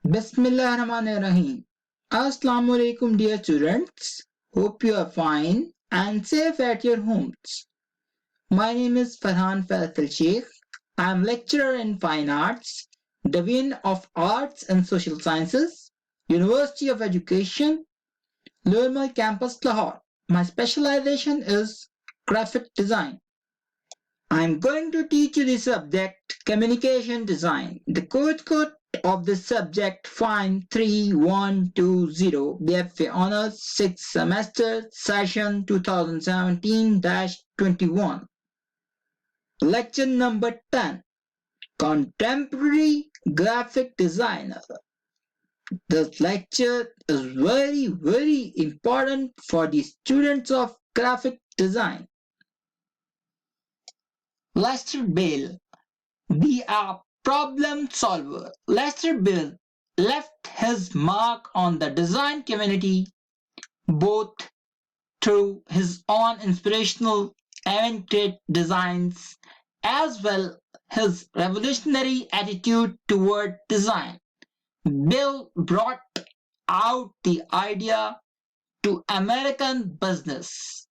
Bismillahirrahmanirrahim. Assalamu alaikum, dear students. Hope you are fine and safe at your homes. My name is Farhan Faisal Sheikh. I am lecturer in Fine Arts, Dean of Arts and Social Sciences, University of Education, Lower Mall Campus, Lahore. My specialization is graphic design. I am going to teach you the subject Communication Design. The course code of this subject Fine 3120 BFA Honors 6th Semester Session 2017-21. Lecture number 10 Contemporary Graphic Designer. This lecture is very important for the students of graphic design. Lester Bale, be a problem solver. Lester Bale left his mark on the design community both through his own inspirational avant-garde designs as well his revolutionary attitude toward design. Bale brought out the idea to American business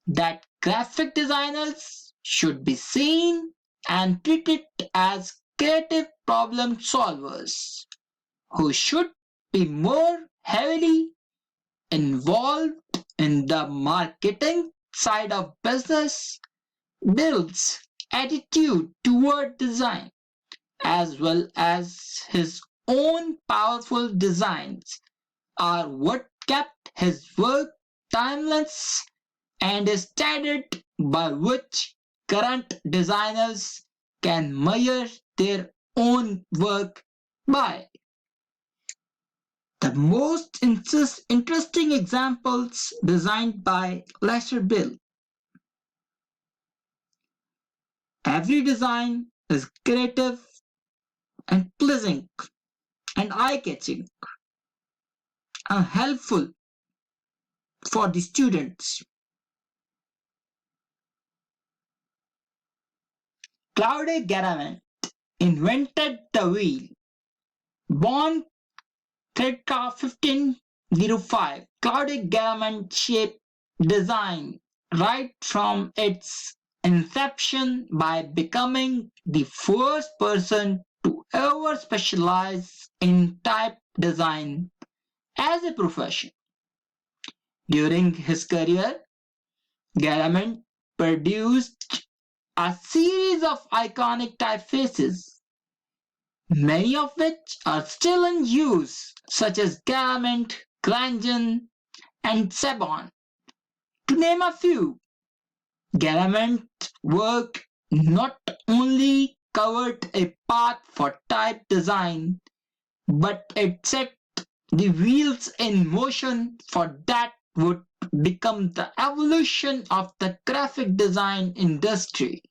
that graphic designers should be seen and treated as creative problem solvers who should be more heavily involved in the marketing side of business. Bill's attitude toward design as well as his own powerful designs are what kept his work timeless and a standard by which current designers can measure their own work by. The most interesting examples designed by Lester Bale. Every design is creative and pleasing and eye-catching and helpful for the students. Claude Garamond invented the wheel. Born circa 1505, Claude Garamond shaped design right from its inception by becoming the first person to ever specialize in type design as a profession. During his career, Garamond produced a series of iconic typefaces, many of which are still in use, such as Garamond, Grandin, and Sebon, to name a few. Garamond's work not only covered a path for type design, but it set the wheels in motion for that would become the evolution of the graphic design industry.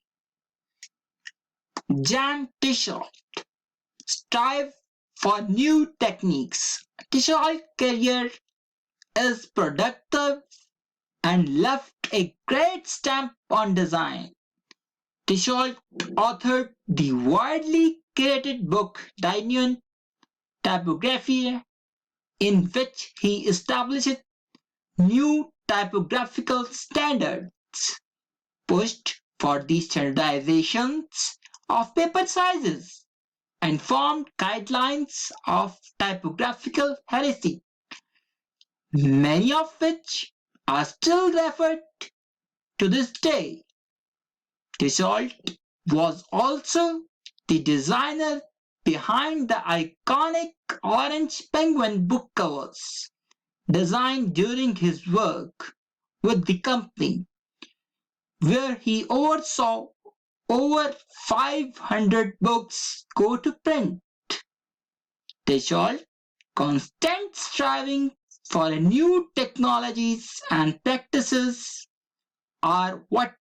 Jan Tisselt strive for new techniques. Tisselt's career is productive and left a great stamp on design. Tisselt authored the widely created book Dainion Typography, in which he established new typographical standards, pushed for the standardizations of paper sizes, and formed guidelines of typographical heresy, many of which are still referred to this day. Tisselt was also the designer behind the iconic orange penguin book covers, designed during his work with the company, where he oversaw over 500 books go to print. Tisselt constant striving for new technologies and practices are what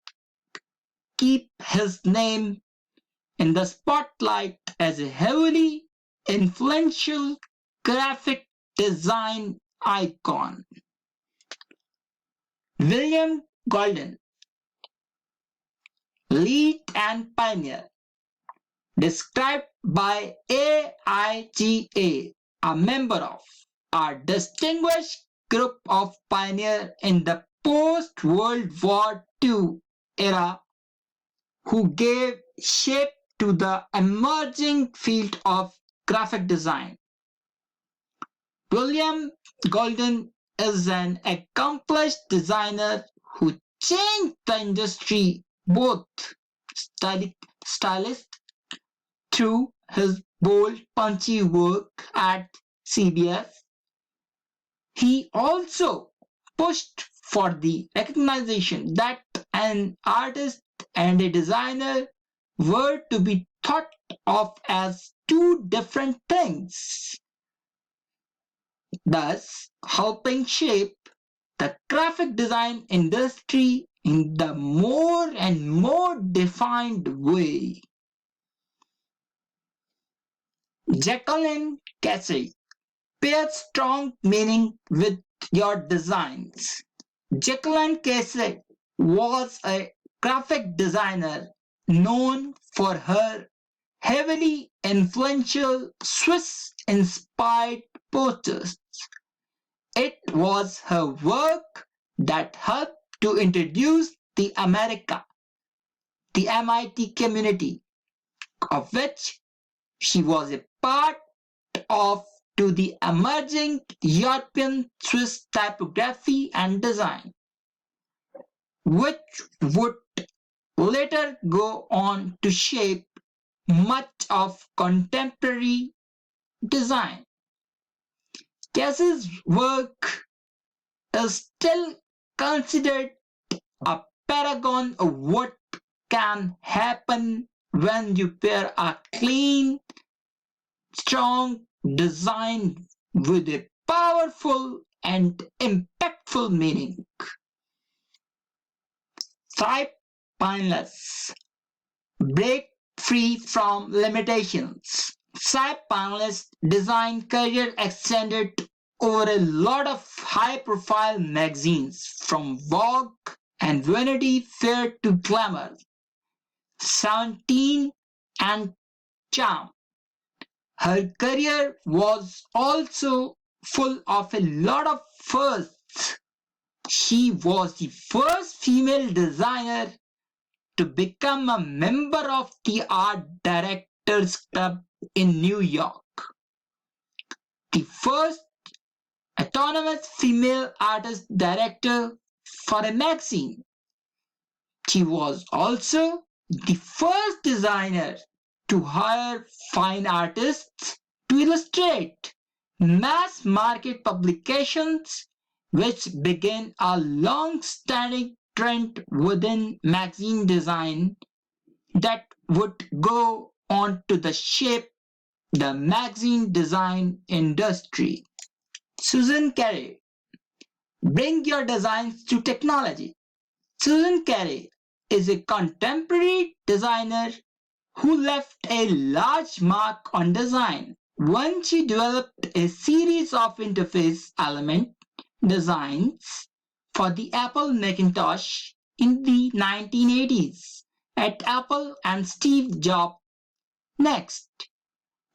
keep his name in the spotlight as a heavily influential graphic design icon. William Golden, lead and pioneer, described by AIGA, a member of a distinguished group of pioneers in the post-World War II era who gave shape to the emerging field of graphic design. William Golden is an accomplished designer who changed the industry both stylist through his bold, punchy work at CBS. He also pushed for the recognition that an artist and a designer were to be thought of as two different things, thus helping shape the graphic design industry in the more and more defined way. Jacqueline Casey pairs strong meaning with your designs. Jacqueline Casey was a graphic designer known for her heavily influential Swiss-inspired posters. It was her work that helped to introduce the MIT community, of which she was a part of, to the emerging European Swiss typography and design, which would later go on to shape much of contemporary design. Cass's work is still considered a paragon of what can happen when you pair a clean, strong design with a powerful and impactful meaning. Thrive Painless. Break free from limitations. Cy Painless design career extended over a lot of high-profile magazines, from Vogue and Vanity Fair to Glamour, 17 and Charm. Her career was also full of a lot of firsts. She was the first female designer to become a member of the Art Directors Club in New York, the first autonomous female artist director for a magazine. She was also the first designer to hire fine artists to illustrate mass market publications, which began a long-standing trend within magazine design that would go on to shape the magazine design industry. Susan Carey, bring your designs to technology. Susan Carey is a contemporary designer who left a large mark on design when she developed a series of interface element designs for the Apple Macintosh in the 1980s at Apple and Steve Jobs Next.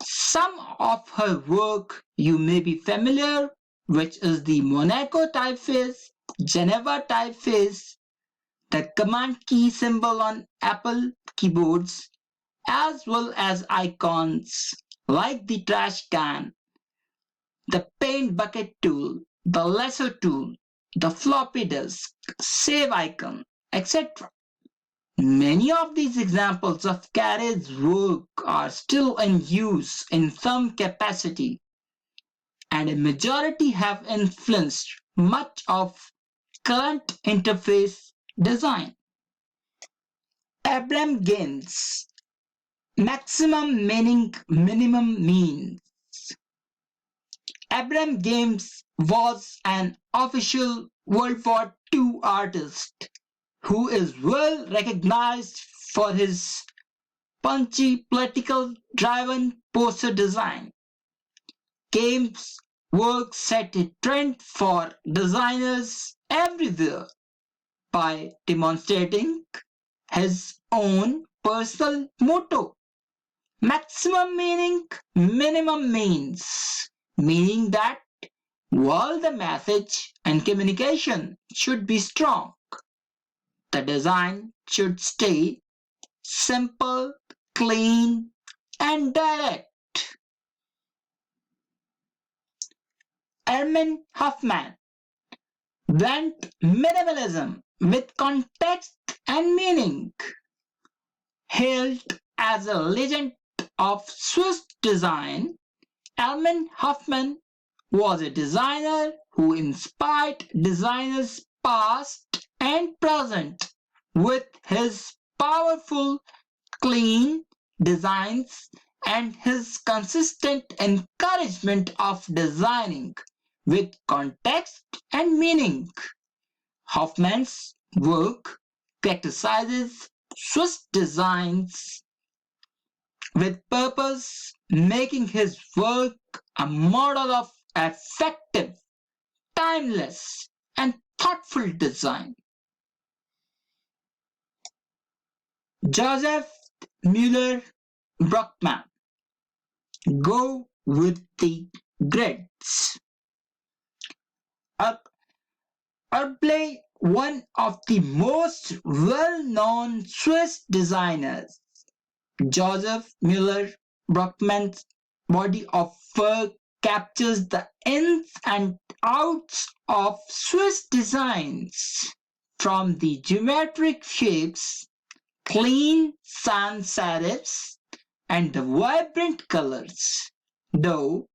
Some of her work you may be familiar, which is the Monaco typeface, Geneva typeface, the command key symbol on Apple keyboards, as well as icons like the trash can, the paint bucket tool, the lasso tool, the floppy disk, save icon, etc. Many of these examples of Carey's work are still in use in some capacity, and a majority have influenced much of current interface design. Abraham Gaines, maximum meaning, minimum means. Abraham Gaines was an official World War II artist who is well recognized for his punchy, political-driven poster design. Gaines' work set a trend for designers everywhere by demonstrating his own personal motto, Maximum meaning, minimum means. Meaning that while the message and communication should be strong, the design should stay simple, clean, and direct. Erwin Hoffman blend minimalism with context and meaning. Hailed as a legend of Swiss design, Erwin Hoffman was a designer who inspired designers past and present with his powerful, clean designs and his consistent encouragement of designing with context and meaning. Hoffman's work characterizes Swiss designs with purpose, making his work a model of effective, timeless, and thoughtful design. Joseph Mueller Brockman. Go with the grids. Urblay, one of the most well-known Swiss designers, Joseph Mueller Brockman's body of work captures the ins and outs of Swiss designs, from the geometric shapes, clean sans serifs, and the vibrant colors. Though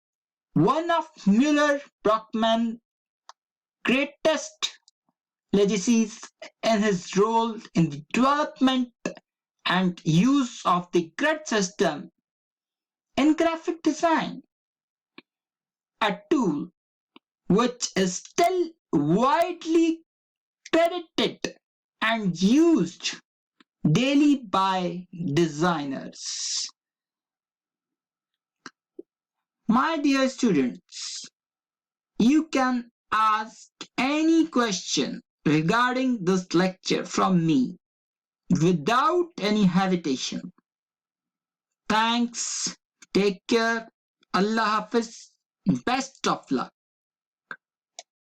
one of Mueller Brockman's greatest legacies in his role in the development and use of the grid system in graphic design, a tool which is still widely credited and used daily by designers. My dear students, you can ask any question regarding this lecture from me without any hesitation. Thanks. Take care. Allah Hafiz. Best of luck.